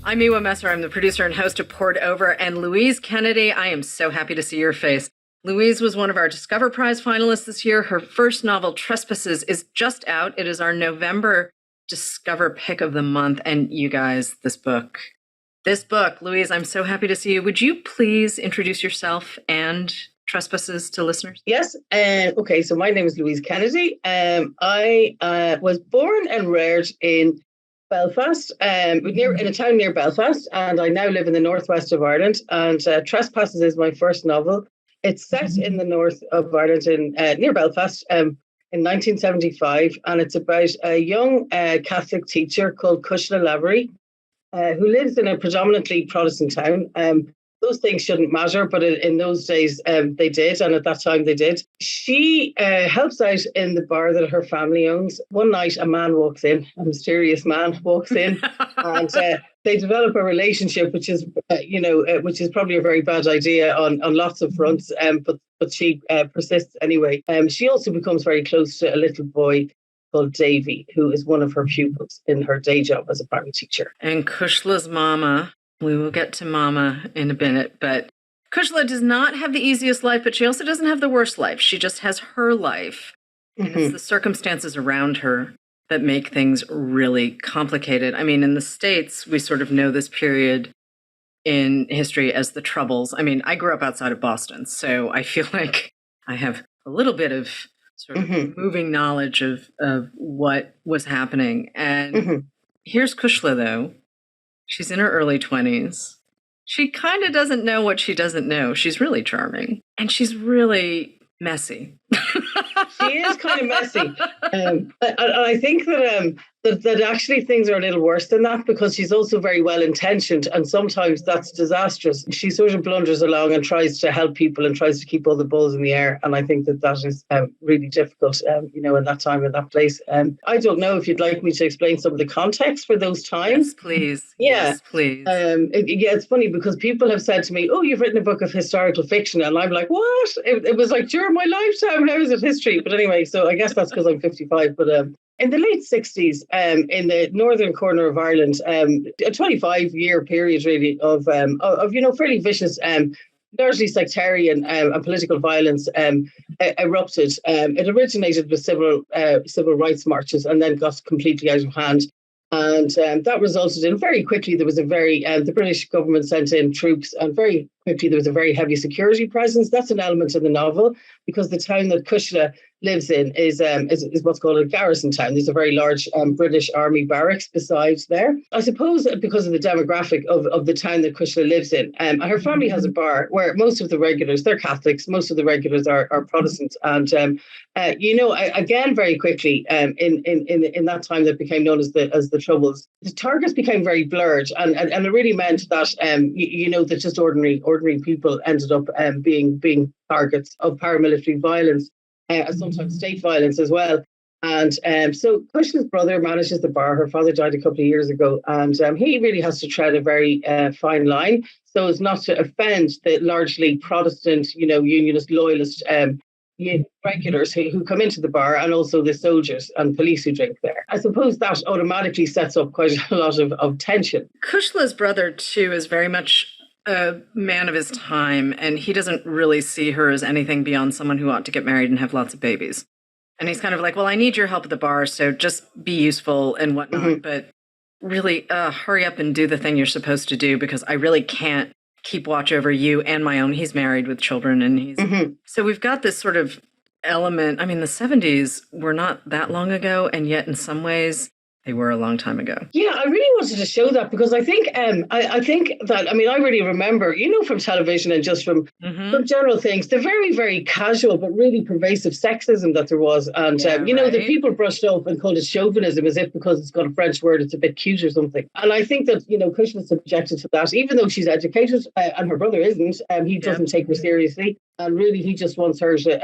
I'm Miwa Messer. I'm the producer and host of Poured Over. And Louise Kennedy, I am so happy to see your face. Louise was one of our Discover Prize finalists this year. Her first novel, Trespasses, is just out. It is our November Discover Pick of the Month. And you guys, this book, Louise, I'm so happy to see you. Would you please introduce yourself and Trespasses to listeners? Yes. Okay, so my name is Louise Kennedy. I was born and reared in Belfast, in a town near Belfast, and I now live in the northwest of Ireland. And Trespasses is my first novel. It's set in the north of Ireland, near Belfast, in 1975, and it's about a young Catholic teacher called Cushla Lavery, who lives in a predominantly Protestant town. Those things shouldn't matter, but in those days they did, and at that time they did. She helps out in the bar that her family owns. One night a mysterious man walks in, and they develop a relationship, which is probably a very bad idea on lots of fronts, but she persists anyway. She also becomes very close to a little boy called Davy, who is one of her pupils in her day job as a primary teacher. And Kushla's mama, we will get to Mama in a minute, but Kushla does not have the easiest life, but she also doesn't have the worst life. She just has her life. And it's the circumstances around her that make things really complicated. I mean, in the States, we sort of know this period in history as the Troubles. I mean, I grew up outside of Boston, so I feel like I have a little bit of sort of moving knowledge of what was happening. And here's Kushla, though. She's in her early 20s. She kind of doesn't know what she doesn't know. She's really charming. And she's really messy. She is kind of messy. I think that actually things are a little worse than that, because she's also very well intentioned, and sometimes that's disastrous. She sort of blunders along and tries to help people and tries to keep all the balls in the air, and I think that is really difficult, in that time, in that place. I don't know if you'd like me to explain some of the context for those times. Yes, please. Yeah. Yes, please. It's funny because people have said to me, "Oh, you've written a book of historical fiction," and I'm like, "What?" It was like during my lifetime. How is it history? But anyway, so I guess that's because I'm 55. But in the late 60s, in the northern corner of Ireland, a 25-year period really of fairly vicious, largely sectarian and political violence erupted. It originated with civil rights marches and then got completely out of hand. And that resulted in very quickly the British government sent in troops, and very quickly there was a very heavy security presence. That's an element of the novel, because the town that Kushla lives in is what's called a garrison town. There's a very large British Army barracks beside there. I suppose because of the demographic of the town that Kushla lives in, her family has a bar where most of the regulars, they're Catholics, most of the regulars are Protestants. And, again, very quickly, in that time that became known as the Troubles, the targets became very blurred. And it really meant that, that just ordinary people ended up being targets of paramilitary violence. Sometimes state violence as well. And so Kushla's brother manages the bar. Her father died a couple of years ago, and he really has to tread a very fine line so as not to offend the largely Protestant, unionist, loyalist regulars who come into the bar, and also the soldiers and police who drink there. I suppose that automatically sets up quite a lot of tension. Kushla's brother, too, is very much a man of his time, and he doesn't really see her as anything beyond someone who ought to get married and have lots of babies. And he's kind of like, well, I need your help at the bar, so just be useful and whatnot, but really hurry up and do the thing you're supposed to do, because I really can't keep watch over you and my own. He's married with children, and he's... So we've got this sort of element. I mean, the 70s were not that long ago, and yet in some ways they were a long time ago. Yeah, I really wanted to show that, because I think I think that, I really remember, from television and just from general things, the very, very casual but really pervasive sexism that there was. And, the people brushed up and called it chauvinism, as if because it's got a French word, it's a bit cute or something. And I think that, Kushla's subjected to that, even though she's educated and her brother isn't, he doesn't take her seriously. And really, he just wants her to,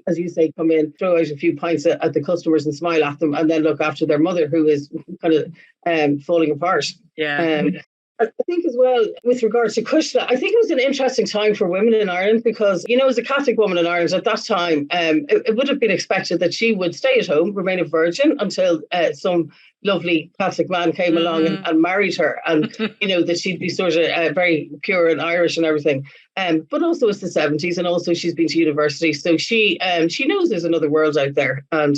as you say, come in, throw out a few pints at the customers and smile at them, and then look after their mother, who is kind of falling apart. Yeah. I think as well, with regards to Kushla, I think it was an interesting time for women in Ireland because, as a Catholic woman in Ireland at that time, it would have been expected that she would stay at home, remain a virgin until some lovely Catholic man came along and married her, and that she'd be sort of very pure and Irish and everything. But also it's the 70s, and also she's been to university, so she knows there's another world out there, and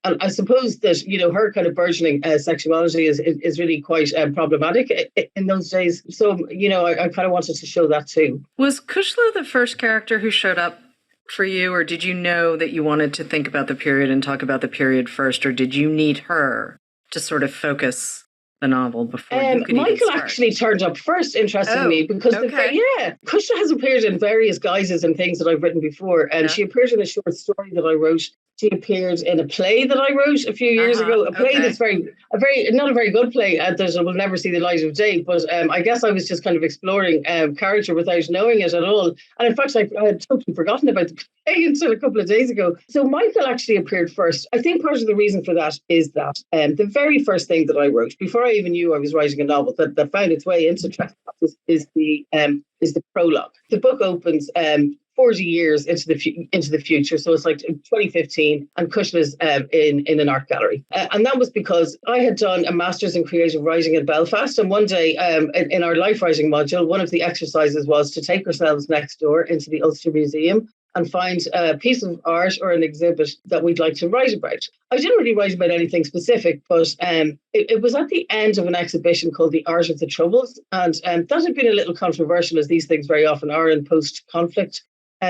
I suppose that her kind of burgeoning sexuality is really quite problematic in those days. So I kind of wanted to show that too. Was Kushla the first character who showed up for you, or did you know that you wanted to think about the period and talk about the period first, or did you need her to sort of focus the novel before you could Michael even start? Actually turned up first, interestingly, because Kushla has appeared in various guises and things that I've written before, and she appeared in a short story that I wrote. She appeared in a play that I wrote a few years ago, a play that's not a very good play, that will never see the light of day, but I guess I was just kind of exploring character without knowing it at all. And in fact, I had totally forgotten about the play until a couple of days ago. So Michael actually appeared first. I think part of the reason for that is that the very first thing that I wrote, before I even knew I was writing a novel that found its way into Trespasses, is the prologue. The book opens 40 years into the future, so it's like 2015, and Kushla's in an art gallery, and that was because I had done a master's in creative writing in Belfast, and one day in our life writing module, one of the exercises was to take ourselves next door into the Ulster Museum and find a piece of art or an exhibit that we'd like to write about. I didn't really write about anything specific, but it was at the end of an exhibition called The Art of the Troubles, and that had been a little controversial, as these things very often are in post-conflict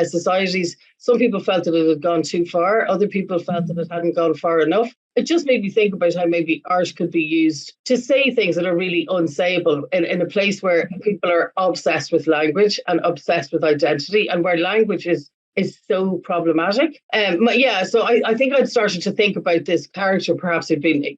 societies. Some people felt that it had gone too far. Other people felt that it hadn't gone far enough. It just made me think about how maybe art could be used to say things that are really unsayable in a place where people are obsessed with language and obsessed with identity, and where language is so problematic. So I think I'd started to think about this character perhaps had been,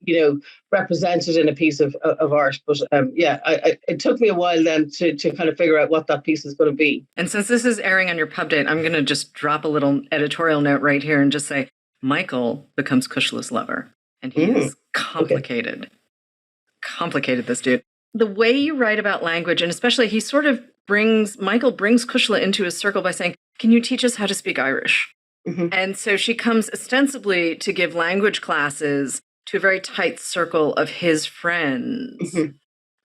represented in a piece of art. But it took me a while then to kind of figure out what that piece is going to be. And since this is airing on your pub date, I'm going to just drop a little editorial note right here and just say, Michael becomes Kushla's lover. And he is complicated. Okay. Complicated, this dude. The way you write about language, and especially Michael brings Kushla into his circle by saying, can you teach us how to speak Irish? Mm-hmm. And so she comes ostensibly to give language classes to a very tight circle of his friends,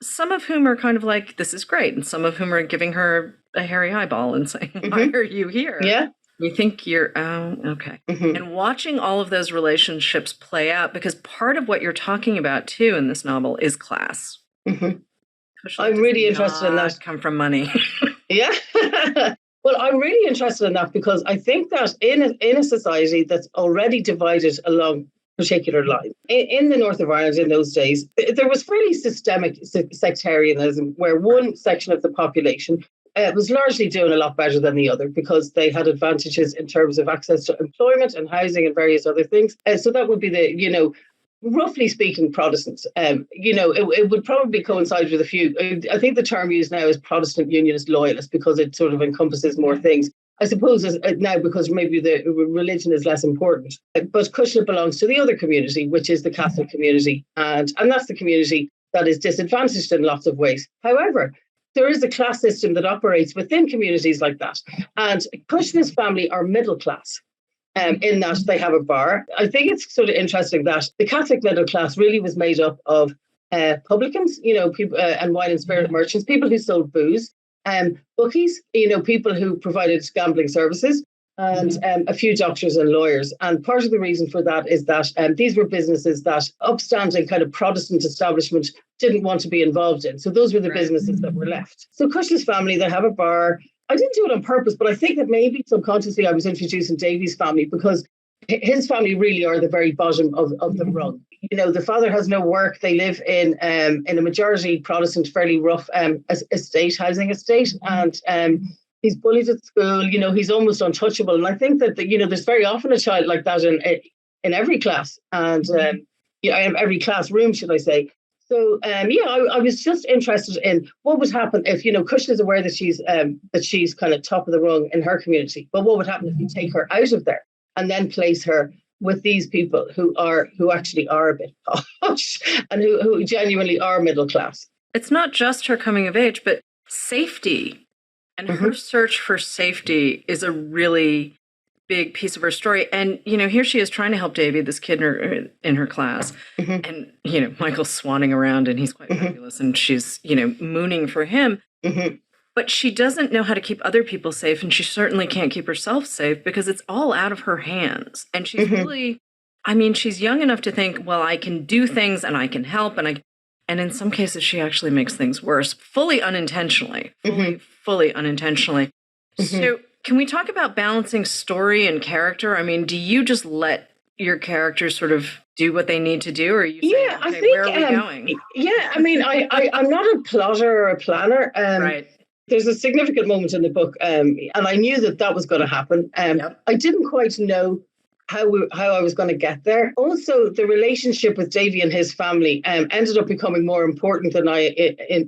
some of whom are kind of like, this is great, and some of whom are giving her a hairy eyeball and saying, why are you here? Yeah. You think you're, okay. And watching all of those relationships play out, because part of what you're talking about, too, in this novel is class. I'm really interested in that. Come from money. Yeah. Well, I'm really interested in that because I think that in a society that's already divided along particular lines, in the north of Ireland in those days, there was fairly systemic sectarianism, where one section of the population was largely doing a lot better than the other because they had advantages in terms of access to employment and housing and various other things. So that would be the, roughly speaking, Protestants. It would probably coincide with a few. I think the term used now is Protestant Unionist Loyalist because it sort of encompasses more things. I suppose now because maybe the religion is less important. But Kushla belongs to the other community, which is the Catholic community. And that's the community that is disadvantaged in lots of ways. However, there is a class system that operates within communities like that. And Kushla's family are middle class. In that they have a bar. I think it's sort of interesting that the Catholic middle class really was made up of publicans, people and wine and spirit merchants, people who sold booze, bookies, people who provided gambling services, and a few doctors and lawyers. And part of the reason for that is that these were businesses that upstanding kind of Protestant establishment didn't want to be involved in. So those were the businesses that were left. So Kushla's family, they have a bar. I didn't do it on purpose, but I think that maybe subconsciously I was introducing Davy's family because his family really are the very bottom of the rung. The father has no work. They live in a majority Protestant, fairly rough housing estate, and he's bullied at school. He's almost untouchable. And I think that there's very often a child like that in every class, and every classroom, should I say. So, I was just interested in what would happen if, Kushla's aware that she's kind of top of the rung in her community. But what would happen if you take her out of there and then place her with these people who actually are a bit posh and who genuinely are middle class? it's not just her coming of age, but safety. And her search for safety is a really big piece of her story. And, here she is trying to help Davy, this kid in her class. And, Michael's swanning around and he's quite fabulous. And she's, mooning for him. But she doesn't know how to keep other people safe. And she certainly can't keep herself safe because it's all out of her hands. And she's really, she's young enough to think, well, I can do things and I can help. And in some cases, she actually makes things worse, fully unintentionally, fully unintentionally. So can we talk about balancing story and character? Do you just let your characters sort of do what they need to do? Or are you saying, I think, where are we going? Yeah, I'm not a plotter or a planner. Right. There's a significant moment in the book, and I knew that was going to happen. I didn't quite know how I was going to get there. Also, the relationship with Davy and his family ended up becoming more important than I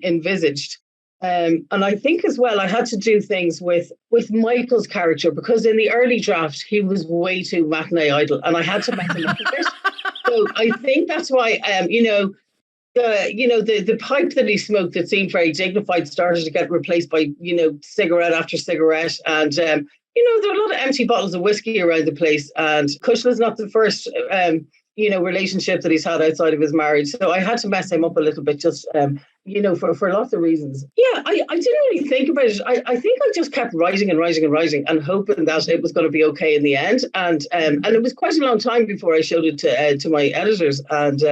envisaged. And I think as well, I had to do things with Michael's character because in the early draft, he was way too matinee idol and I had to mess him up a bit. So I think that's why, the pipe that he smoked that seemed very dignified started to get replaced by, cigarette after cigarette. And, there are a lot of empty bottles of whiskey around the place. And Kushla's not the first, relationship that he's had outside of his marriage. So I had to mess him up a little bit just, for lots of reasons. Yeah, I didn't really think about it. I think I just kept writing and writing and writing and hoping that it was going to be okay in the end. And it was quite a long time before I showed it to my editors. And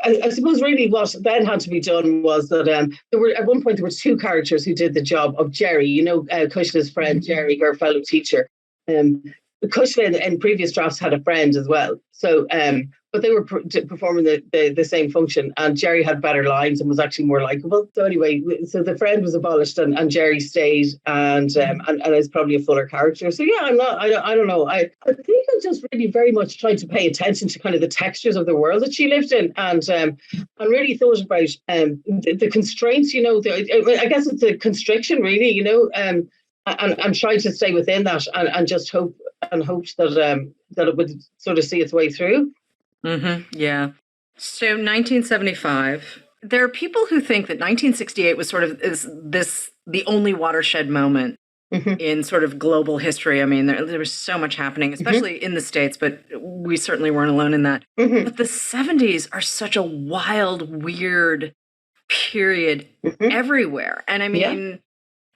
I suppose really what then had to be done was that at one point there were two characters who did the job of Jerry, Kushla's friend Jerry, her fellow teacher. Kushla in previous drafts had a friend as well. So, but they were performing the same function, and Jerry had better lines and was actually more likable. So anyway, so the friend was abolished, and Jerry stayed, and is probably a fuller character. So yeah, I don't know. I think I just really very much tried to pay attention to kind of the textures of the world that she lived in, and I really thought about the constraints. I guess it's a constriction, really. And trying to stay within that, and just hoped that it would sort of see its way through. Yeah. So 1975. There are people who think that 1968 was sort of the only watershed moment in sort of global history. There was so much happening, especially in the States, but we certainly weren't alone in that. But the 70s are such a wild, weird period everywhere. And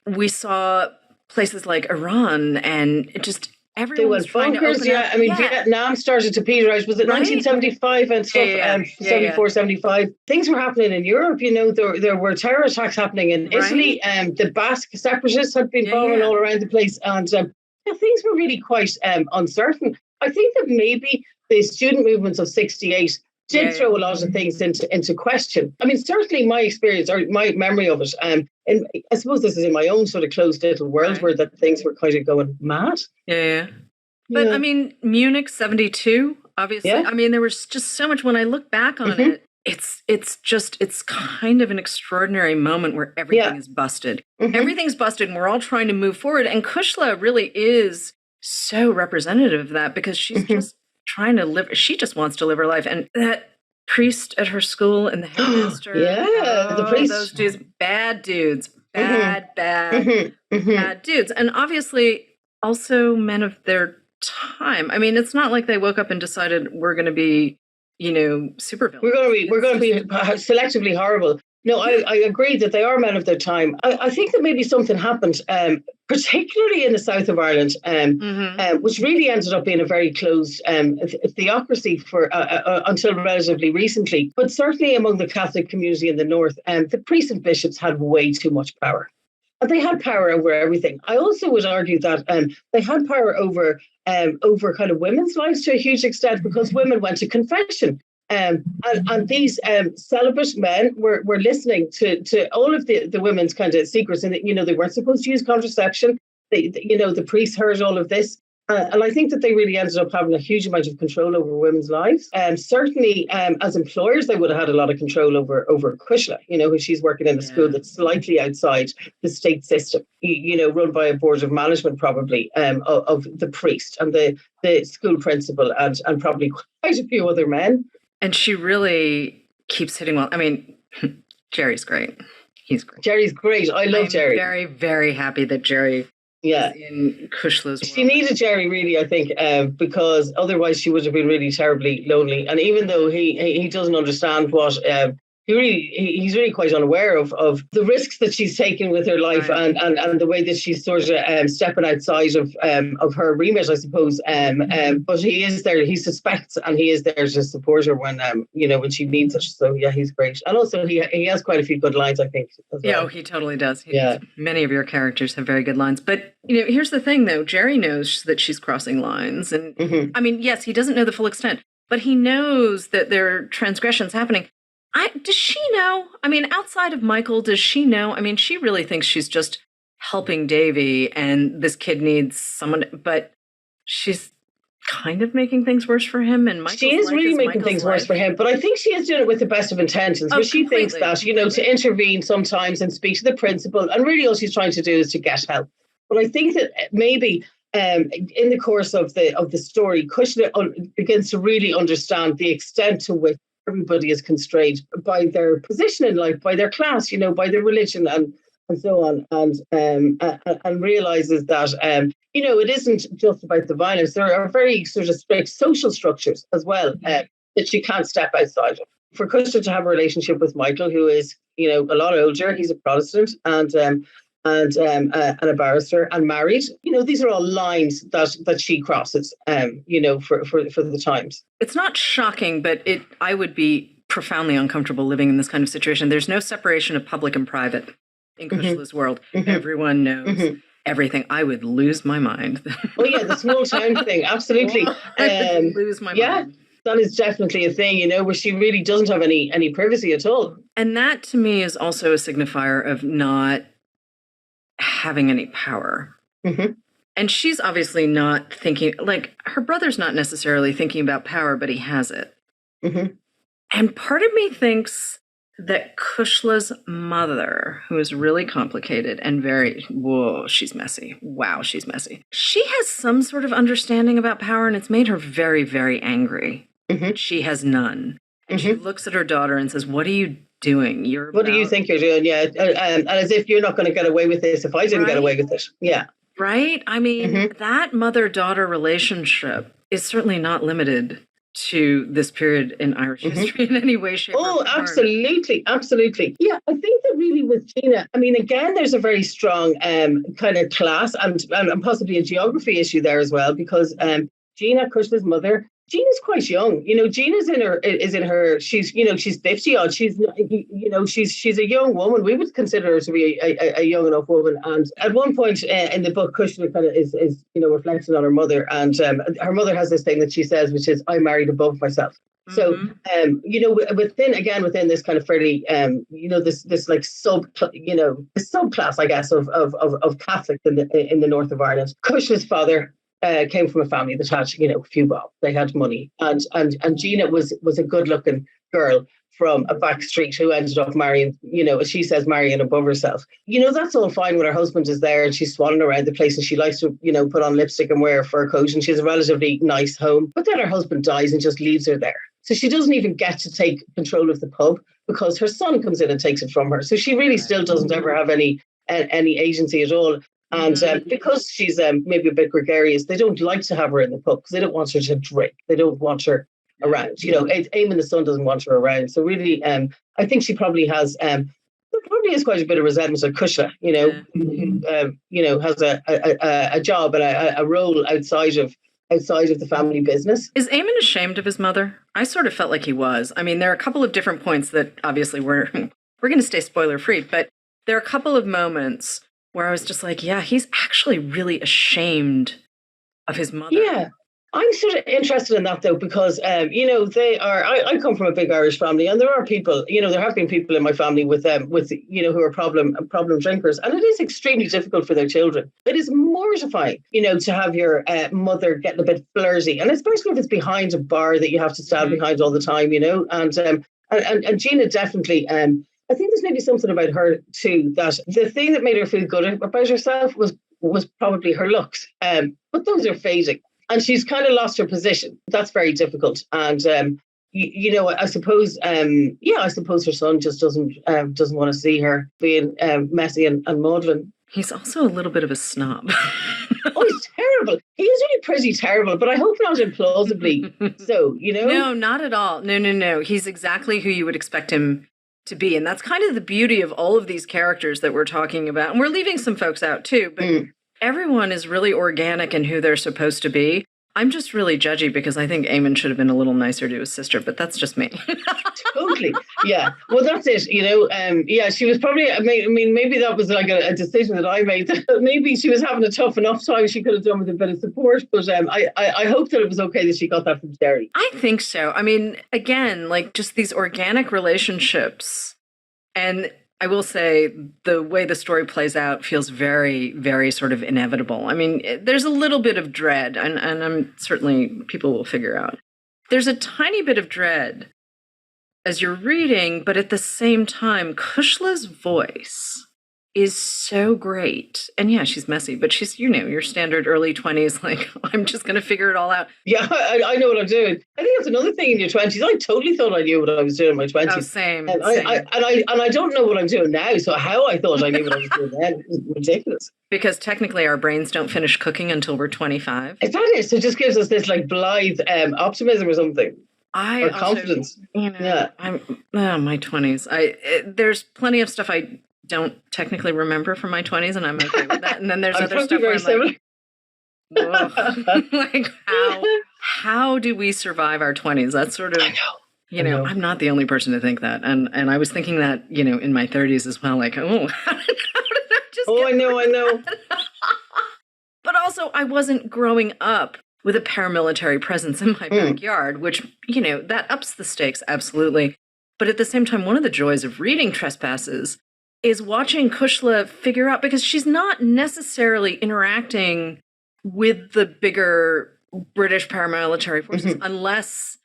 we saw places like Iran and just everyone was trying to open up. Vietnam started to peter out. Was it 1975 and stuff? 74, 75. Things were happening in Europe. There were terror attacks happening in Italy. The Basque separatists had been bombing all around the place. And things were really quite uncertain. I think that maybe the student movements of 68 did throw a lot of things into question. Certainly my experience or my memory of it, and I suppose this is in my own sort of closed little world where that things were kind of going mad. Yeah. But Munich 72, obviously. Yeah. There was just so much when I look back on it. It's kind of an extraordinary moment where everything is busted. Everything's busted and we're all trying to move forward. And Kushla really is so representative of that because she's just trying to live. She just wants to live her life. And that priest at her school and the headmaster. The priest. Those dudes, bad dudes. Bad dudes. And obviously also men of their time. It's not like they woke up and decided we're going to be, super villains. We're going to be selectively horrible. No, I agree that they are men of their time. I think that maybe something happened, particularly in the south of Ireland, which really ended up being a very closed theocracy for until relatively recently. But certainly among the Catholic community in the north, the priests and bishops had way too much power. And they had power over everything. I also would argue that they had power over kind of women's lives to a huge extent because women went to confession. And these celibate men were listening to all of the women's kind of secrets, and they weren't supposed to use contraception. The priests heard all of this, and I think that they really ended up having a huge amount of control over women's lives. Certainly, as employers, they would have had a lot of control over Kushla. Who she's working in a school that's slightly outside the state system. Run by a board of management, probably of the priest and the school principal, and probably quite a few other men. And she really keeps hitting well. Jerry's great. He's great. Jerry's great. I love Jerry. Very, very happy that Jerry is in Kushla's world. She needed Jerry, really, I think, because otherwise she would have been really terribly lonely. And even though he doesn't understand what... he's really quite unaware of the risks that she's taken with her life, right, and the way that she's sort of stepping outside of her remit, I suppose. But he is there. He suspects, and he is there to support her when when she needs it. So yeah, he's great, and also he has quite a few good lines, I think. As well. Yeah, he totally does. Many of your characters have very good lines, but here's the thing, though. Jerry knows that she's crossing lines, and I mean, yes, he doesn't know the full extent, but he knows that there are transgressions happening. Does she know? I mean, outside of Michael, does she know? I mean, she really thinks she's just helping Davy and this kid needs someone, but she's kind of making things worse for him. And she is really making things worse for him, but I think she is doing it with the best of intentions. But she thinks that, to intervene sometimes and speak to the principal, and really all she's trying to do is to get help. But I think that maybe in the course of the story, Kushla begins to really understand the extent to which everybody is constrained by their position in life, by their class, by their religion and so on, and realizes that it isn't just about the violence. There are very sort of strict social structures as well that she can't step outside of. For Kushla to have a relationship with Michael, who is a lot older, he's a Protestant and a barrister and married. These are all lines that she crosses, for the times. It's not shocking, but I would be profoundly uncomfortable living in this kind of situation. There's no separation of public and private in Kushla's world. Everyone knows everything. I would lose my mind. Oh yeah, the small town thing, absolutely. I would lose my mind. That is definitely a thing, where she really doesn't have any privacy at all. And that to me is also a signifier of not having any power. And she's obviously not thinking, like, her brother's not necessarily thinking about power, but he has it. And part of me thinks that Kushla's mother, who is really complicated and she's messy. Wow, she's messy. She has some sort of understanding about power, and it's made her very, very angry. She has none. And she looks at her daughter and says, what are you doing? What do you think you're doing? Yeah. And as if you're not going to get away with this if I didn't get away with it. Yeah. Right? I mean, that mother-daughter relationship is certainly not limited to this period in Irish history in any way, shape, or form. Oh, absolutely. Absolutely. Yeah, I think that really with Gina, I mean, again, there's a very strong kind of class and possibly a geography issue there as well, because Gina, Kushla's mother, Gina's quite young. Gina's in her she's 50 odd. She's she's a young woman. We would consider her to be a young enough woman. And at one point in the book, Kushla kind of is reflecting on her mother, and her mother has this thing that she says, which is, I married above myself. So within this kind of fairly this like subclass, I guess, of Catholics in the north of Ireland. Kushla's father came from a family that had, a few bob. They had money. And Gina was a good-looking girl from a back street who ended up marrying, as she says, marrying above herself. That's all fine when her husband is there and she's swanning around the place and she likes to, put on lipstick and wear a fur coat and she has a relatively nice home. But then her husband dies and just leaves her there. So she doesn't even get to take control of the pub because her son comes in and takes it from her. So she really still doesn't ever have any agency at all. And because she's maybe a bit gregarious, they don't like to have her in the pub because they don't want her to drink. They don't want her around. Eamon the son doesn't want her around. So really, I think she probably has quite a bit of resentment of Kushla, who has a job and a role outside of the family business. Is Eamon ashamed of his mother? I sort of felt like he was. I mean, there are a couple of different points that obviously we're going to stay spoiler free, but there are a couple of moments where I was just like, yeah, he's actually really ashamed of his mother. Yeah, I'm sort of interested in that, though, because, they are, I come from a big Irish family, and there are people, there have been people in my family with who are problem drinkers, and it is extremely difficult for their children. It is mortifying, to have your mother getting a bit flirty, and especially if it's behind a bar that you have to stand behind all the time, and Gina definitely, I think there's maybe something about her too, that the thing that made her feel good about herself was probably her looks. But those are fading. And she's kind of lost her position. That's very difficult. And, I suppose, I suppose her son just doesn't want to see her being messy and maudlin. He's also a little bit of a snob. Oh, he's terrible. He is really pretty terrible, but I hope not implausibly so, No, not at all. No. He's exactly who you would expect him to be. And that's kind of the beauty of all of these characters that we're talking about. And we're leaving some folks out too, but everyone is really organic in who they're supposed to be. I'm just really judgy because I think Eamon should have been a little nicer to his sister, but that's just me. Totally. Yeah. Well, that's it. She was probably, maybe that was like a decision that I made. Maybe she was having a tough enough time. She could have done with a bit of support, but I hope that it was okay that she got that from Jerry. I think so. I mean, again, like just these organic relationships. And I will say the way the story plays out feels very, very sort of inevitable. I mean, there's a little bit of dread, and I'm certainly people will figure out. There's a tiny bit of dread as you're reading, but at the same time, Kushla's voice is so great. And yeah, she's messy, but she's, your standard early 20s, like, I'm just going to figure it all out. Yeah, I know what I'm doing. I think that's another thing in your 20s. I totally thought I knew what I was doing in my 20s. Oh, same. I don't know what I'm doing now, so how I thought I knew what I was doing then is ridiculous. Because technically our brains don't finish cooking until we're 25. Is that it? So it just gives us this like blithe optimism or something. Or confidence. I'm my 20s. There's plenty of stuff I don't technically remember from my 20s, and I'm okay with that. And then there's other stuff where I'm like, like how do we survive our 20s? That's sort of, I know. I'm not the only person to think that. And I was thinking that, in my 30s as well, like, how did I just I know. But also I wasn't growing up with a paramilitary presence in my backyard, which, that ups the stakes, absolutely. But at the same time, one of the joys of reading Trespasses is watching Kushla figure out, because she's not necessarily interacting with the bigger British paramilitary forces unless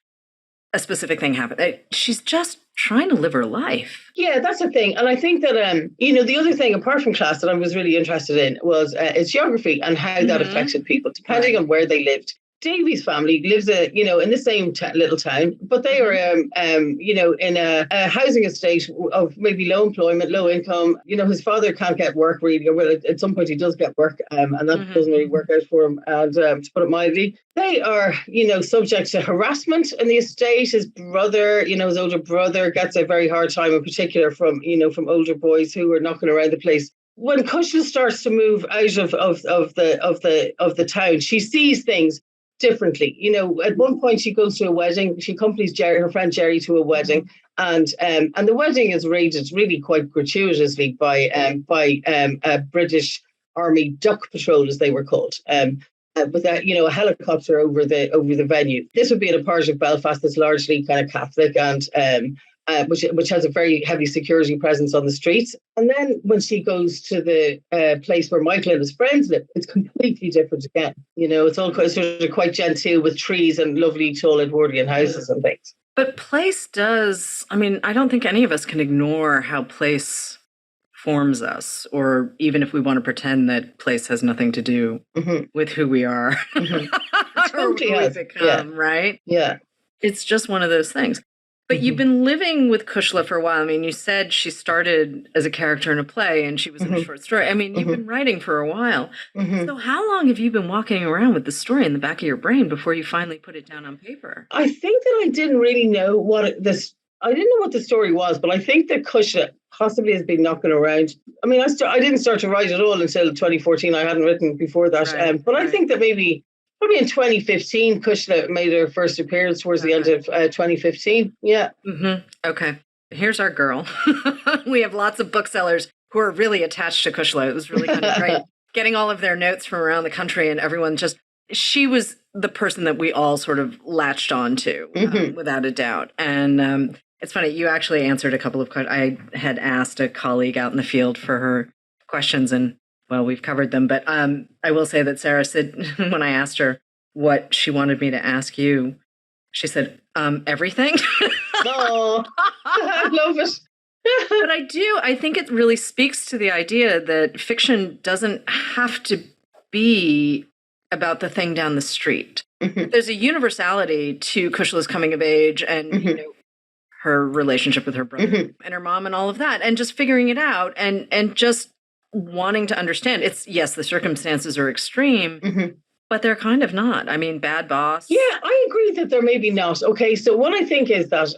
a specific thing happened. She's just trying to live her life. Yeah, that's the thing. And I think that, the other thing apart from class that I was really interested in was its geography and how that affected people, depending on where they lived. Davy's family lives, in the same little town, but they are, in a housing estate of maybe low employment, low income. His father can't get work really, or well, at some point he does get work, and that doesn't really work out for him. And to put it mildly, they are, subject to harassment in the estate. His brother, his older brother, gets a very hard time, in particular from older boys who are knocking around the place. When Kushla starts to move out of the town, she sees things differently. At one point she goes to a wedding. She accompanies her friend Jerry to a wedding, and the wedding is raided really quite gratuitously by a British Army duck patrol, as they were called, with a helicopter over the venue. This would be in a part of Belfast that's largely kind of Catholic and which has a very heavy security presence on the streets. And then when she goes to the place where Michael and his friends live, it's completely different again. It's all sort of quite genteel with trees and lovely tall Edwardian houses and things. But place does, I don't think any of us can ignore how place forms us, or even if we want to pretend that place has nothing to do with who we are or who we become, right? Yeah. It's just one of those things. But you've been living with Kushla for a while. You said she started as a character in a play and she was in a short story. You've been writing for a while. So how long have you been walking around with the story in the back of your brain before you finally put it down on paper? I think that I didn't really know what I didn't know what the story was, but I think that Kushla possibly has been knocking around. I didn't start to write at all until 2014. I hadn't written before that. I think that probably in 2015, Kushla made her first appearance towards the end of 2015. Yeah. Okay. Here's our girl. We have lots of booksellers who are really attached to Kushla. It was really kind of great getting all of their notes from around the country, and everyone she was the person that we all sort of latched on to without a doubt. And it's funny, you actually answered a couple of questions. I had asked a colleague out in the field for her questions, and well, we've covered them, but I will say that Sarah said, when I asked her what she wanted me to ask you, she said, everything. Oh, I love it. But I think it really speaks to the idea that fiction doesn't have to be about the thing down the street. There's a universality to Kushla's coming of age and her relationship with her brother and her mom and all of that, and just figuring it out and just wanting to understand. It's, yes, the circumstances are extreme, but they're kind of not. I mean, bad boss. Yeah, I agree that they're maybe not. Okay, so what I think is that,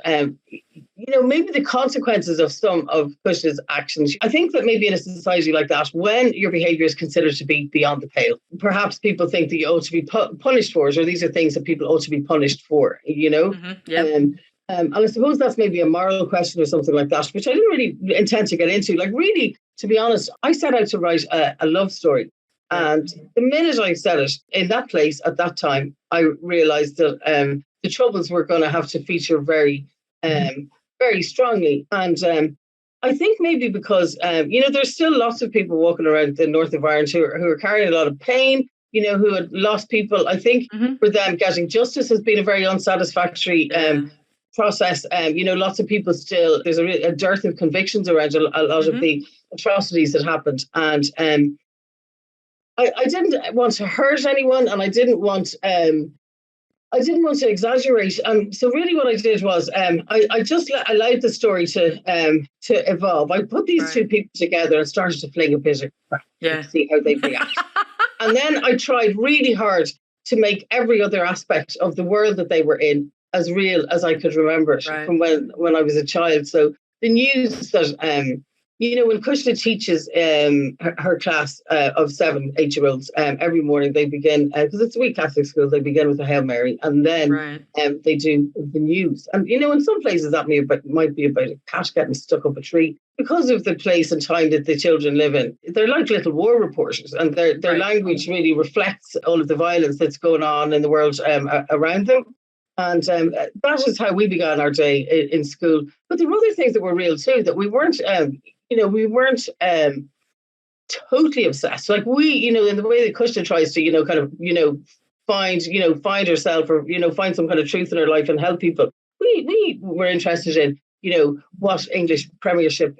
maybe the consequences of some of Kushla's actions, I think that maybe in a society like that, when your behaviour is considered to be beyond the pale, perhaps people think that you ought to be punished for it, or these are things that people ought to be punished for, and I suppose that's maybe a moral question or something like that, which I didn't really intend to get into. Like, really, to be honest, I set out to write a love story. And the minute I said it in that place at that time, I realised that the troubles were going to have to feature very, very strongly. And I think maybe because, there's still lots of people walking around the north of Ireland who are carrying a lot of pain, who had lost people. I think for them, getting justice has been a very unsatisfactory process. Lots of people still, there's a dearth of convictions around a lot of the atrocities that happened. And I didn't want to hurt anyone, and I didn't want to exaggerate. So really, what I did was I just allowed the story to evolve. I put these two people together and started to fling a bit of crap to see how they react. And then I tried really hard to make every other aspect of the world that they were in as real as I could remember it from when I was a child. So the news that when Kushla teaches her class of 7 8-year-olds, every morning they begin, because it's a wee Catholic school, they begin with a Hail Mary, and then they do the news. And, in some places that might be about a cat getting stuck up a tree. Because of the place and time that the children live in, they're like little war reporters, and their language really reflects all of the violence that's going on in the world around them. And that is how we began our day in school. But there were other things that were real too, that we weren't totally obsessed. Like we, in the way that Kushla tries to, find herself, or, find some kind of truth in her life and help people. We were interested in, what English Premiership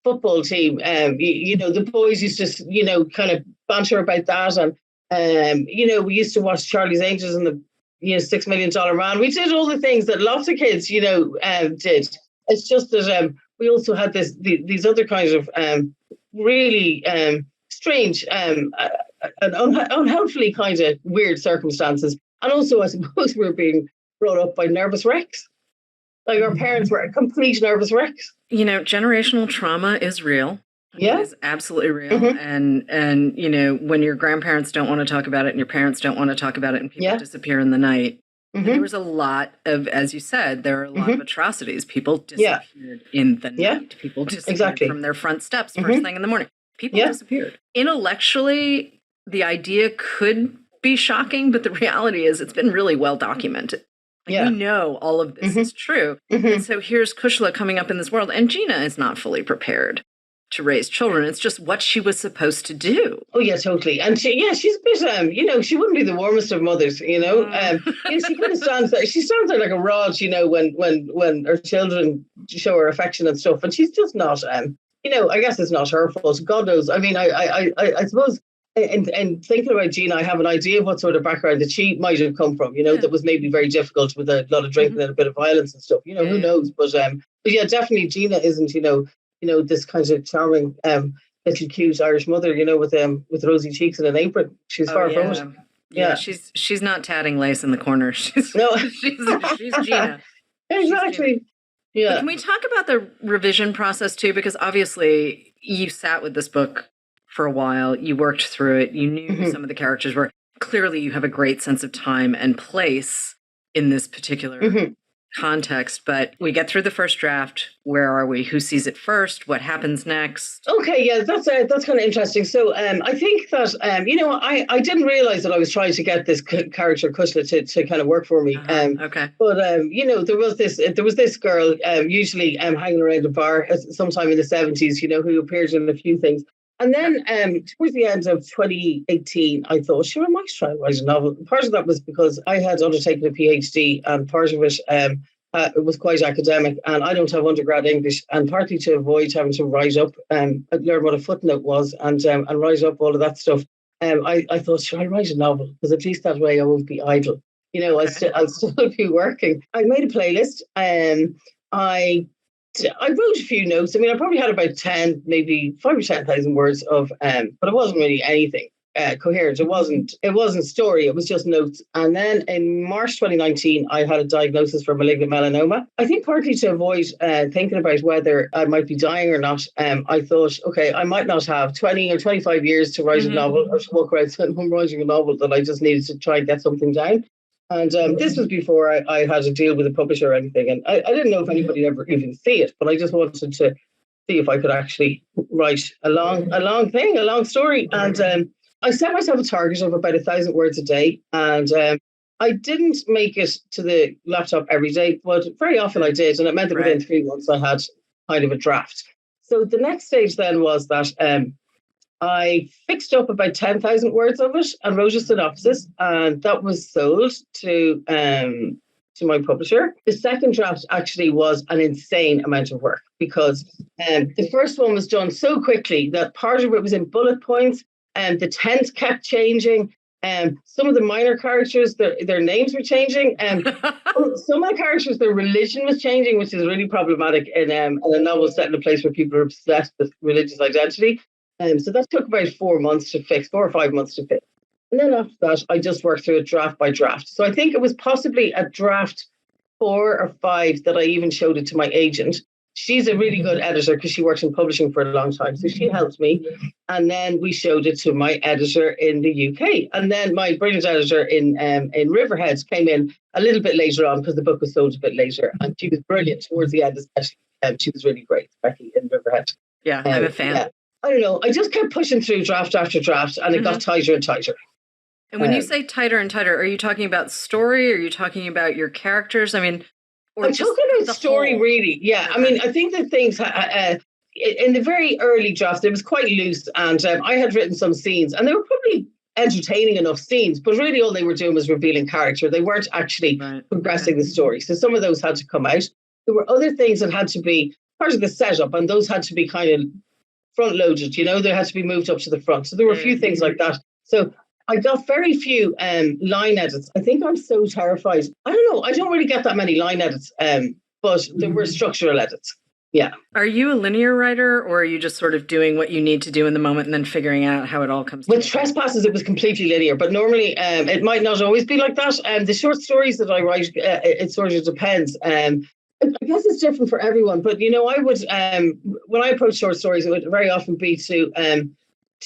football team, the boys used to, kind of banter about that. And, we used to watch Charlie's Angels and the, $6 Million Man. We did all the things that lots of kids, did. It's just that we also had these other kinds of really strange and unhelpfully kind of weird circumstances. And also, I suppose we were being brought up by nervous wrecks. Like our parents were complete nervous wrecks. Generational trauma is real. Yeah. It is absolutely real. And when your grandparents don't want to talk about it and your parents don't want to talk about it and people disappear in the night. There was a lot of, as you said, there are a lot of atrocities. People disappeared in the night. People disappeared from their front steps first thing in the morning. People disappeared. Intellectually, the idea could be shocking, but the reality is it's been really well documented. We know all of this is true. And so here's Kushla coming up in this world, and Gina is not fully prepared to raise children. It's just what she was supposed to do. Oh yeah, totally. And she's a bit, she wouldn't be the warmest of mothers, she kind of stands there like a rod, when her children show her affection and stuff, and she's just not, I guess it's not her fault. God knows. I mean, I suppose in thinking about Gina, I have an idea of what sort of background that she might have come from, that was maybe very difficult with a lot of drinking and a bit of violence and stuff, who knows? But yeah, definitely Gina isn't, this kind of charming little cute Irish mother, with rosy cheeks and an apron. She's far from it. Yeah, she's not tatting lace in the corner. She's Gina. Exactly. Yeah. But can we talk about the revision process too? Because obviously you sat with this book for a while. You worked through it. You knew who some of the characters were. Clearly you have a great sense of time and place in this particular context, but we get through the first draft. Where are we? Who sees it first? What happens next? Okay, yeah, that's kind of interesting. So I think that I didn't realize that I was trying to get this character Kushla to kind of work for me. Okay, but there was this girl usually hanging around a bar sometime in the 70s, who appeared in a few things. And then towards the end of 2018, I thought, sure, I might try and write a novel. Part of that was because I had undertaken a PhD, and part of it was quite academic, and I don't have undergrad English, and partly to avoid having to write up, I'd learn what a footnote was and write up all of that stuff. I thought, should I write a novel? Because at least that way I won't be idle. I'll still be working. I made a playlist. I wrote a few notes. I mean, I probably had about 10, maybe 5 or 10,000 words of, but it wasn't really anything coherent. It wasn't story. It was just notes. And then in March 2019, I had a diagnosis for malignant melanoma. I think partly to avoid thinking about whether I might be dying or not. I thought, okay, I might not have 20 or 25 years to write a novel or to walk around saying I'm writing a novel, that I just needed to try and get something down. And this was before I had to deal with a publisher or anything. And I didn't know if anybody would ever even see it, but I just wanted to see if I could actually write a long story. And I set myself a target of about 1,000 words a day. And I didn't make it to the laptop every day, but very often I did. And it meant that within 3 months I had kind of a draft. So the next stage then was that I fixed up about 10,000 words of it and wrote a synopsis, and that was sold to my publisher. The second draft actually was an insane amount of work, because the first one was done so quickly that part of it was in bullet points, and the tense kept changing. Some of the minor characters, their names were changing. Some of the characters, their religion was changing, which is really problematic in a novel set in a place where people are obsessed with religious identity. So that took about 4 months to fix, 4 or 5 months to fix. And then after that, I just worked through it draft by draft. So I think it was possibly a draft 4 or 5 that I even showed it to my agent. She's a really good editor because she works in publishing for a long time. So she helped me. And then we showed it to my editor in the UK. And then my brilliant editor in Riverhead came in a little bit later on, because the book was sold a bit later. And she was brilliant towards the end, especially. She was really great, Becky, in Riverhead. Yeah, I'm a fan. Yeah. I don't know. I just kept pushing through draft after draft, and it got tighter and tighter. And when you say tighter and tighter, are you talking about story? Are you talking about your characters? I mean, I'm talking about story, really. Yeah. Okay. I mean, I think that things in the very early drafts, it was quite loose, and I had written some scenes, and they were probably entertaining enough scenes, but really all they were doing was revealing character. They weren't actually progressing the story. So some of those had to come out. There were other things that had to be part of the setup, and those had to be kind of front-loaded, they had to be moved up to the front. So there were a few things like that. So I got very few line edits. I think I'm so terrified. I don't know. I don't really get that many line edits, but there were structural edits. Yeah. Are you a linear writer, or are you just sort of doing what you need to do in the moment and then figuring out how it all comes together? With Trespasses, it was completely linear, but normally it might not always be like that. The short stories that I write, it sort of depends. I guess it's different for everyone, but I would when I approach short stories, it would very often be to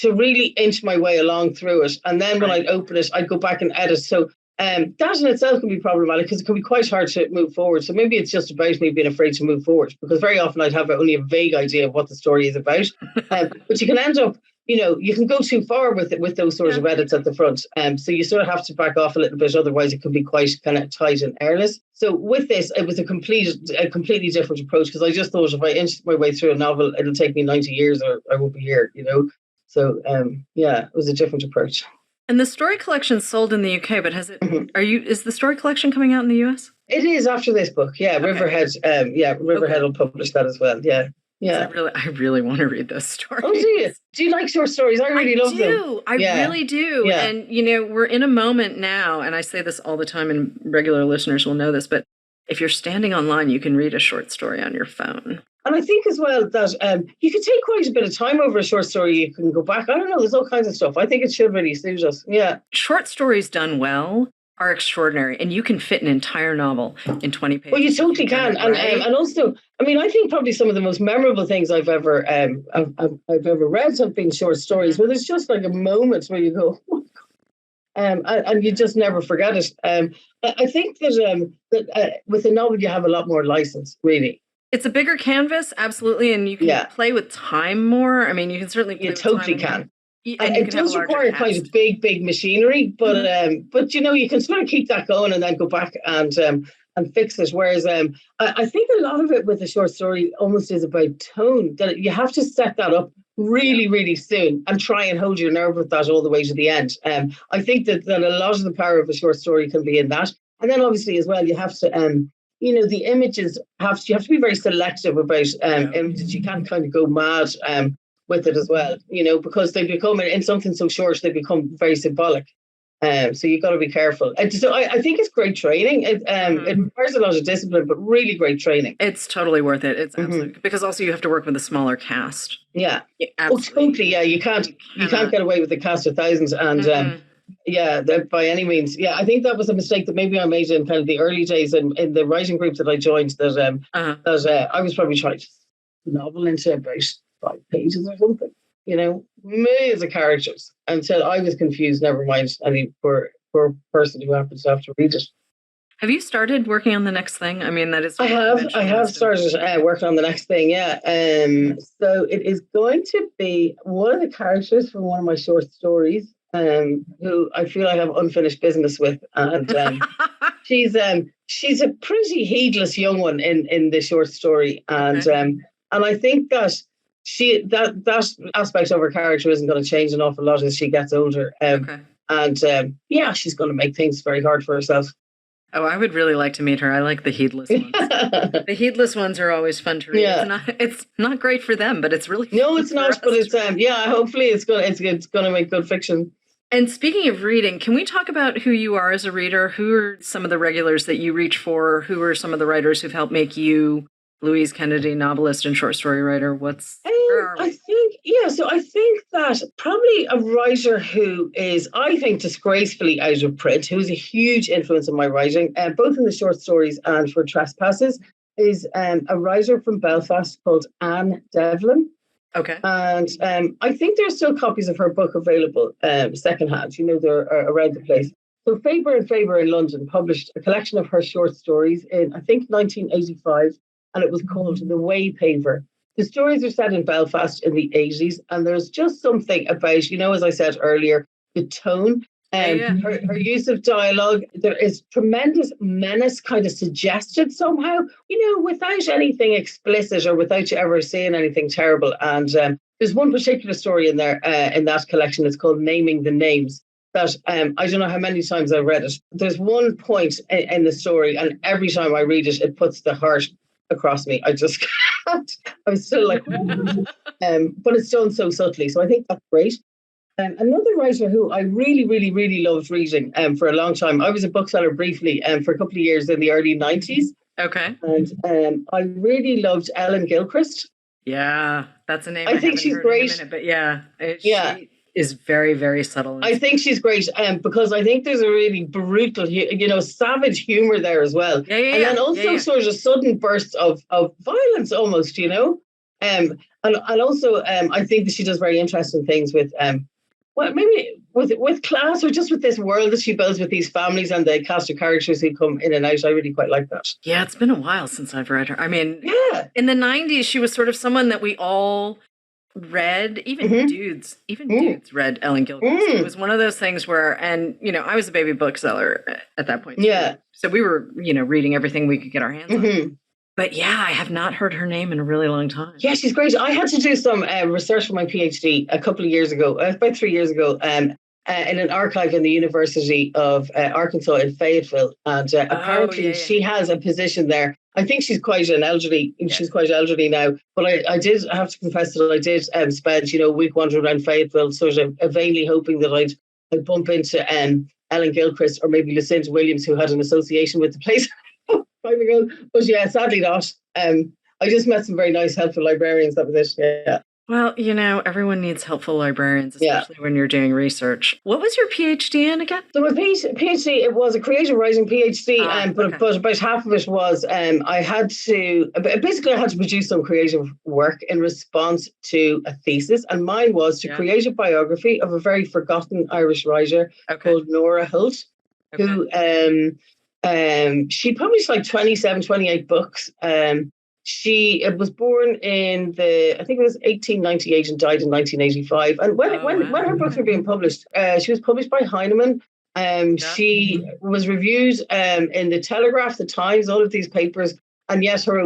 really inch my way along through it, and then when I'd open it, I'd go back and edit. So that in itself can be problematic, because it can be quite hard to move forward. So maybe it's just about me being afraid to move forward, because very often I'd have only a vague idea of what the story is about. But you can end up, you can go too far with those sorts of edits at the front. So you sort of have to back off a little bit, otherwise it can be quite kind of tight and airless. So with this, it was a completely different approach, because I just thought if I inch my way through a novel, it'll take me 90 years or I won't be here, So it was a different approach. And the story collection sold in the UK, but is the story collection coming out in the US? It is after this book. Yeah, okay. Riverhead. Riverhead will publish that as well. Yeah. Yeah. I really want to read those stories. Oh, do you? Do you like short stories? I really love them. I really do. Yeah. And, we're in a moment now, and I say this all the time, and regular listeners will know this, but if you're standing online, you can read a short story on your phone. And I think as well that you could take quite a bit of time over a short story. You can go back. I don't know. There's all kinds of stuff. I think it should really suit us. Yeah. Short stories done well are extraordinary, and you can fit an entire novel in 20 pages. Well, you totally can. And also, I mean, I think probably some of the most memorable things I've ever read have been short stories, where there's just like a moment where you go, oh my God. And you just never forget it. I think that with a novel, you have a lot more license, really. It's a bigger canvas, absolutely, and you can play with time more. I mean, you can certainly play with time. You totally can. And it does require quite a big machinery, but you can sort of keep that going and then go back and fix it. Whereas I think a lot of it with a short story almost is about tone, that you have to set that up really, really soon and try and hold your nerve with that all the way to the end. I think that a lot of the power of a short story can be in that. And then obviously as well, you have to, the images you have to be very selective about images. You can't kind of go mad with it as well, because they become, in something so short, they become very symbolic. So you've got to be careful. And so I think it's great training. It requires a lot of discipline, but really great training. It's totally worth it. It's absolutely, because also you have to work with a smaller cast. Yeah. Totally. Yeah. You can't get away with a cast of thousands. And by any means. Yeah. I think that was a mistake that maybe I made in kind of the early days in the writing group that I joined, that I was probably trying to novel into about 5 pages or something. Millions of characters until I was confused, never mind any poor person who happens to have to read it. Have you started working on the next thing? I mean, that is... I have started working on the next thing, yeah. So it is going to be one of the characters from one of my short stories, who I feel I have unfinished business with. And she's a pretty heedless young one in the short story. And I think that that aspect of her character isn't going to change an awful lot as she gets older. And she's going to make things very hard for herself. Oh, I would really like to meet her. I like the heedless ones. The heedless ones are always fun to read. Yeah. It's not great for them, but it's really fun. No, it's not. But it's hopefully it's going to make good fiction. And speaking of reading, can we talk about who you are as a reader? Who are some of the regulars that you reach for? Who are some of the writers who've helped make you Louise Kennedy, novelist and short story writer? So I think that probably a writer who is, I think, disgracefully out of print, who's a huge influence on my writing, both in the short stories and for Trespasses, is a writer from Belfast called Anne Devlin. Okay. And I think there's still copies of her book available secondhand. They're around the place. So Faber and Faber in London published a collection of her short stories in, I think, 1985. And it was called The Waypaver. The stories are set in Belfast in the 80s, and there's just something about, as I said earlier, the tone and her use of dialogue. There is tremendous menace kind of suggested somehow, without anything explicit or without you ever seeing anything terrible. And there's one particular story in there, in that collection. It's called Naming the Names. That I don't know how many times I've read it. There's one point in the story, and every time I read it, it puts the heart across me. I just can't. I'm still like, but it's done so subtly. So I think that's great. Another writer who I really, really, really loved reading for a long time. I was a bookseller briefly for a couple of years in the early 90s. Okay. And I really loved Ellen Gilchrist. Yeah, that's a name I think she's great. In a minute, but she is very, very subtle. I think she's great because I think there's a really brutal, savage humor there as well. And then also sort of sudden bursts of violence almost, And also I think that she does very interesting things with, maybe with class or just with this world that she builds with these families and the cast of characters who come in and out. I really quite like that. Yeah, it's been a while since I've read her. I mean, in the 90s, she was sort of someone that we all read, even dudes read Ellen Gilchrist. It was one of those things where, and I was a baby bookseller at that point. Yeah. So we were, reading everything we could get our hands on. But I have not heard her name in a really long time. Yeah, she's great. I had to do some research for my PhD a couple of years ago, about 3 years ago, in an archive in the University of Arkansas in Fayetteville. And apparently she has a position there. I think she's quite an elderly, she's quite elderly now, but I did have to confess that I did spend, a week wandering around Fayetteville, sort of vainly hoping that I'd bump into Ellen Gilchrist or maybe Lucinda Williams, who had an association with the place time ago. But sadly not. I just met some very nice, helpful librarians. That was it. Yeah. Well, everyone needs helpful librarians, especially when you're doing research. What was your PhD in again? So my PhD, it was a creative writing PhD, but about half of it was I had to produce some creative work in response to a thesis, and mine was to create a biography of a very forgotten Irish writer called Nora Holt, who she published like 27, 28 books. She was born in I think it was 1898 and died in 1985. And when her books were being published, she was published by Heinemann. She was reviewed in the Telegraph, the Times, all of these papers. And yet her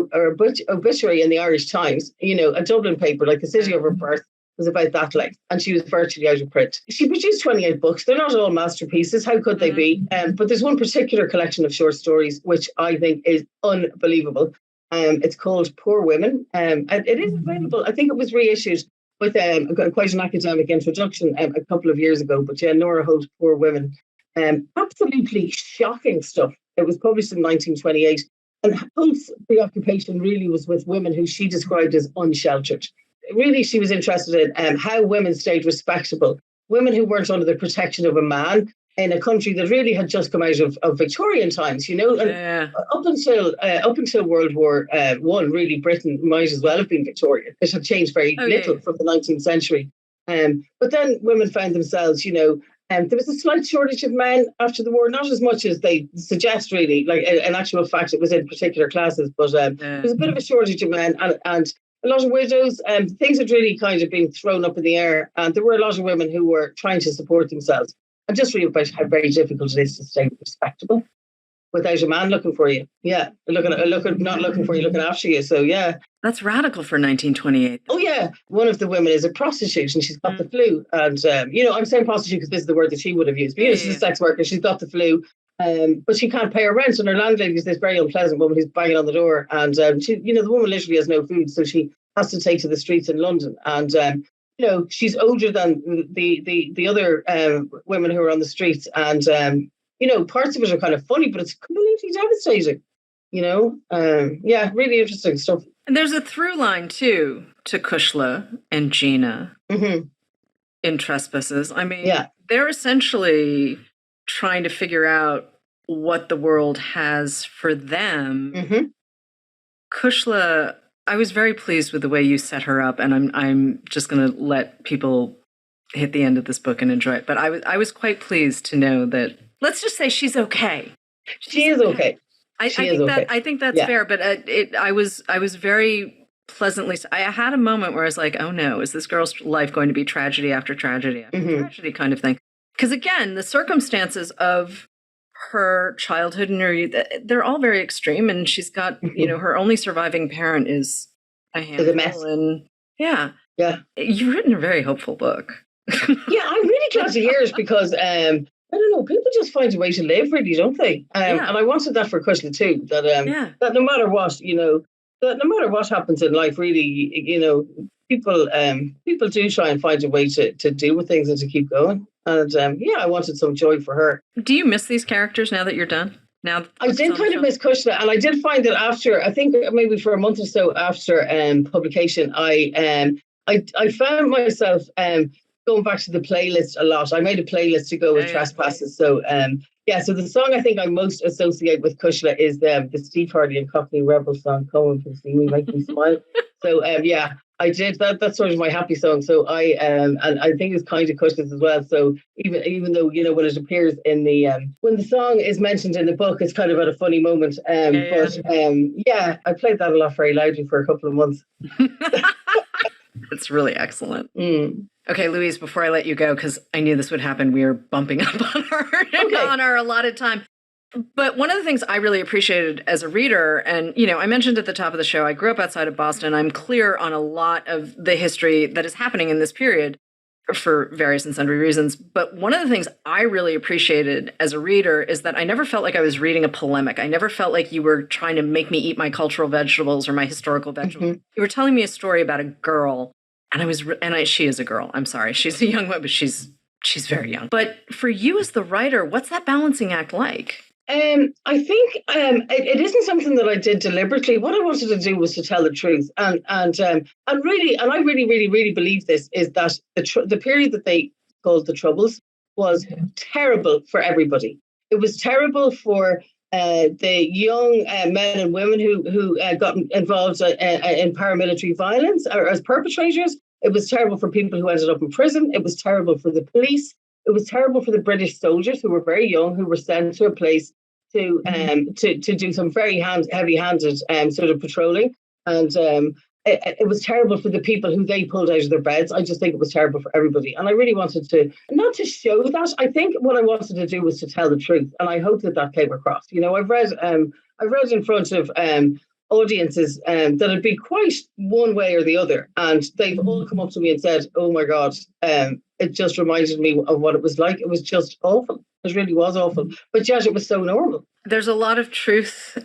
obituary in the Irish Times, a Dublin paper, like the city of her birth, was about that length. And she was virtually out of print. She produced 28 books. They're not all masterpieces. How could they be? But there's one particular collection of short stories, which I think is unbelievable. It's called Poor Women. And it is available. I think it was reissued with quite an academic introduction a couple of years ago. But yeah, Nora Holt, Poor Women, absolutely shocking stuff. It was published in 1928. And Holt's preoccupation really was with women who she described as unsheltered. Really, she was interested in how women stayed respectable, women who weren't under the protection of a man in a country that really had just come out of Victorian times, you know. And up until World War One, really, Britain might as well have been Victorian. It had changed very little from the 19th century. But then women found themselves, you know, there was a slight shortage of men after the war, not as much as they suggest, really. Like, in actual fact, it was in particular classes, but there was a bit of a shortage of men and a lot of widows. Things had really kind of been thrown up in the air, and there were a lot of women who were trying to support themselves. And just read about how very difficult it is to stay respectable without a man looking for you. Yeah, not looking for you, looking after you. So yeah, that's radical for 1928. Oh yeah, one of the women is a prostitute, and she's got the flu. And you know, I'm saying prostitute because this is the word that she would have used. But you know, she's a sex worker. She's got the flu, but she can't pay her rent, and her landlady is this very unpleasant woman who's banging on the door. And she, you know, the woman literally has no food, so she has to take to the streets in London. And you know, she's older than the other women who are on the streets, and you know, parts of it are kind of funny, but it's completely devastating. You know, yeah, really interesting stuff. And there's a through line too to Kushla and Gina in Trespasses. I mean, they're essentially trying to figure out what the world has for them. Kushla, I was very pleased with the way you set her up, and I'm just going to let people hit the end of this book and enjoy it. But I was quite pleased to know that. Let's just say she's okay. She is okay. I think that's fair. But I was very pleasantly. I had a moment where I was like, oh no, is this girl's life going to be tragedy after tragedy after tragedy kind of thing? Because again, the circumstances of her childhood and her youth, they're all very extreme, and she's got, you know, her only surviving parent is a handful. A mess. And yeah. You've written a very hopeful book. Yeah, I'm really glad to hear it because I don't know, people just find a way to live, really, don't they? And I wanted that for Kushla too. That no matter what, you know, that no matter what happens in life, really, you know, people do try and find a way to deal with things and to keep going. And I wanted some joy for her. Do you miss these characters now that you're done? Now I did kind of miss Kushla, and I did find that after, I think maybe for a month or so after publication, I found myself going back to the playlist a lot. I made a playlist to go with Trespasses. So so the song I think I most associate with Kushla is the Steve Hardy and Cockney Rebel song, Come and See Me, Make Me Smile. So I did that. That's sort of my happy song. So and I think it's kind of Kushla's as well. So even though, you know, when it appears in the when the song is mentioned in the book, it's kind of at a funny moment. But I played that a lot very loudly for a couple of months. It's really excellent. Okay, Louise, before I let you go, because I knew this would happen, we are bumping up on our allotted time. But one of the things I really appreciated as a reader, and, you know, I mentioned at the top of the show, I grew up outside of Boston. I'm clear on a lot of the history that is happening in this period for various and sundry reasons. But one of the things I really appreciated as a reader is that I never felt like I was reading a polemic. I never felt like you were trying to make me eat my cultural vegetables or my historical vegetables. You were telling me a story about a girl. And she is a girl. I'm sorry. She's a young woman, but she's very young. But for you as the writer, what's that balancing act like? I think it isn't something that I did deliberately. What I wanted to do was to tell the truth, and I really believe this is that the period that they called the Troubles was terrible for everybody. It was terrible for the young men and women who got involved in paramilitary violence or as perpetrators. It was terrible for people who ended up in prison. It was terrible for the police. It was terrible for the British soldiers who were very young, who were sent to a place to do some very heavy-handed sort of patrolling. And it was terrible for the people who they pulled out of their beds. I just think it was terrible for everybody. And I really wanted to, not to show that, I think what I wanted to do was to tell the truth. And I hope that came across. You know, I've read in front of audiences that'd be quite one way or the other. And they've all come up to me and said, oh my God, it just reminded me of what it was like. It was just awful. It really was awful. But yet it was so normal. There's a lot of truth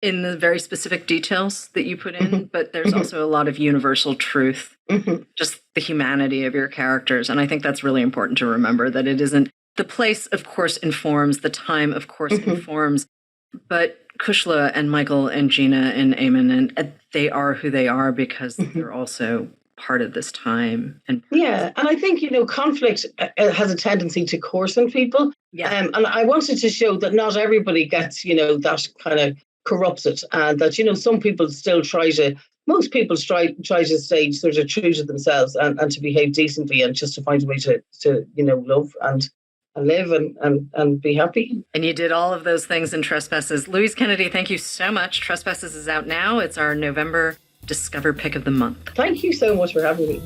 in the very specific details that you put in, but there's also a lot of universal truth. Just the humanity of your characters. And I think that's really important to remember, that it isn't, the place, of course, informs, the time, of course, informs, but Kushla and Michael and Gina and Eamon, and they are who they are because they're also part of this time. And I think, conflict has a tendency to coarsen people. And I wanted to show that not everybody gets, that kind of corrupted, and that, some people still most people try to stay sort of true to themselves and to behave decently and just to find a way to love and live and be happy. And you did all of those things in Trespasses. Louise Kennedy, thank you so much. Trespasses is out now. It's our November Discover Pick of the Month. Thank you so much for having me.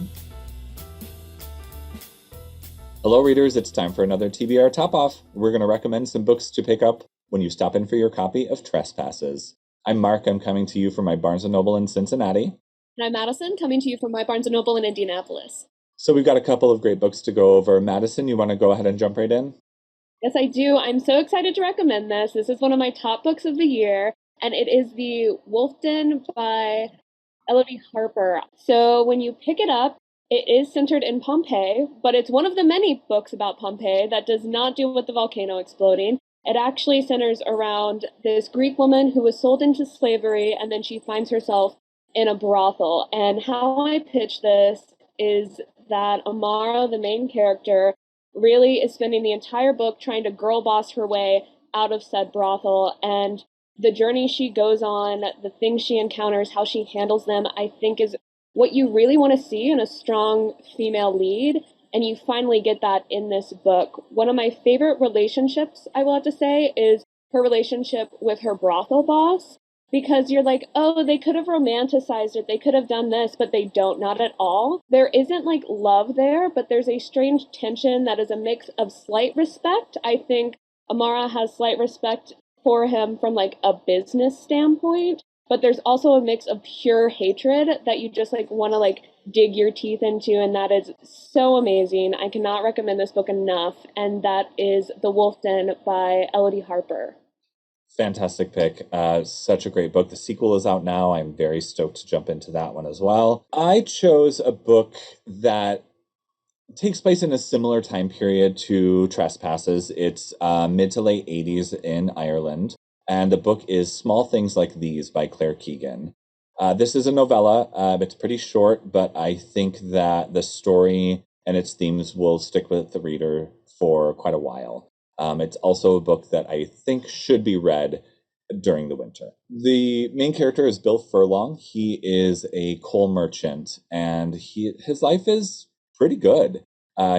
Hello, readers. It's time for another TBR Topoff. We're going to recommend some books to pick up when you stop in for your copy of Trespasses. I'm Marc. I'm coming to you from my Barnes & Noble in Cincinnati. And I'm Madyson, coming to you from my Barnes & Noble in Indianapolis. So we've got a couple of great books to go over. Madyson, you want to go ahead and jump right in? Yes, I do. I'm so excited to recommend this. This is one of my top books of the year, and it is The Wolf Den by Elodie Harper. So when you pick it up, it is centered in Pompeii, but it's one of the many books about Pompeii that does not deal with the volcano exploding. It actually centers around this Greek woman who was sold into slavery, and then she finds herself in a brothel. And how I pitch this is that Amara, the main character, really is spending the entire book trying to girl boss her way out of said brothel. And the journey she goes on, the things she encounters, how she handles them, I think is what you really want to see in a strong female lead. And you finally get that in this book. One of my favorite relationships, I will have to say, is her relationship with her brothel boss. Because you're like, oh, they could have romanticized it, they could have done this, but they don't, not at all. There isn't like love there, but there's a strange tension that is a mix of slight respect. I think Amara has slight respect for him from like a business standpoint, but there's also a mix of pure hatred that you just like want to like dig your teeth into, and that is so amazing. I cannot recommend this book enough, and that is The Wolf Den by Elodie Harper. Fantastic pick. Such a great book. The sequel is out now. I'm very stoked to jump into that one as well. I chose a book that takes place in a similar time period to Trespasses. It's mid to late 80s in Ireland. And the book is Small Things Like These by Claire Keegan. This is a novella. It's pretty short, but I think that the story and its themes will stick with the reader for quite a while. It's also a book that I think should be read during the winter. The main character is Bill Furlong. He is a coal merchant, and his life is pretty good.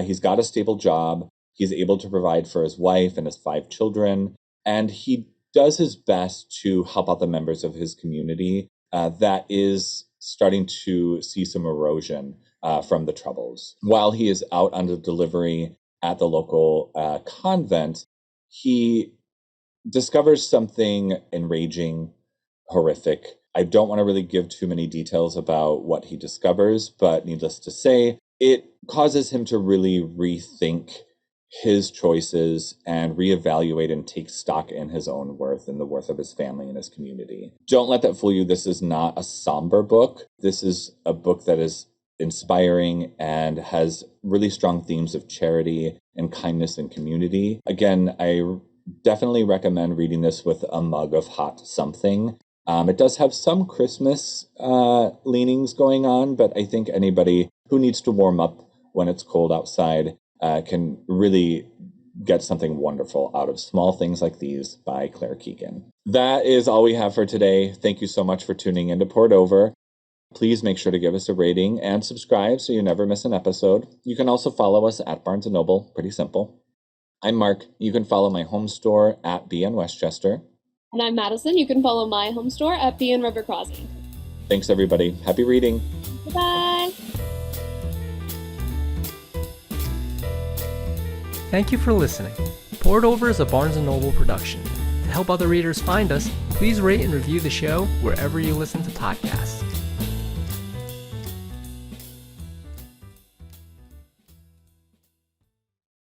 He's got a stable job. He's able to provide for his wife and his 5 children, and he does his best to help out the members of his community that is starting to see some erosion from the Troubles. While he is out on the delivery at the local convent, he discovers something enraging, horrific. I don't want to really give too many details about what he discovers, but needless to say, it causes him to really rethink his choices and reevaluate and take stock in his own worth and the worth of his family and his community. Don't let that fool you. This is not a somber book. This is a book that is inspiring and has really strong themes of charity and kindness and community. Again, I definitely recommend reading this with a mug of hot something. It does have some Christmas leanings going on, but I think anybody who needs to warm up when it's cold outside can really get something wonderful out of Small Things Like These by Claire Keegan. That is all we have for today. Thank you so much for tuning in to Poured Over. Please make sure to give us a rating and subscribe so you never miss an episode. You can also follow us at Barnes & Noble. Pretty simple. I'm Marc. You can follow my home store at BN Westchester. And I'm Madyson. You can follow my home store at BN River Crossing. Thanks, everybody. Happy reading. Bye-bye. Thank you for listening. Poured Over is a Barnes & Noble production. To help other readers find us, please rate and review the show wherever you listen to podcasts.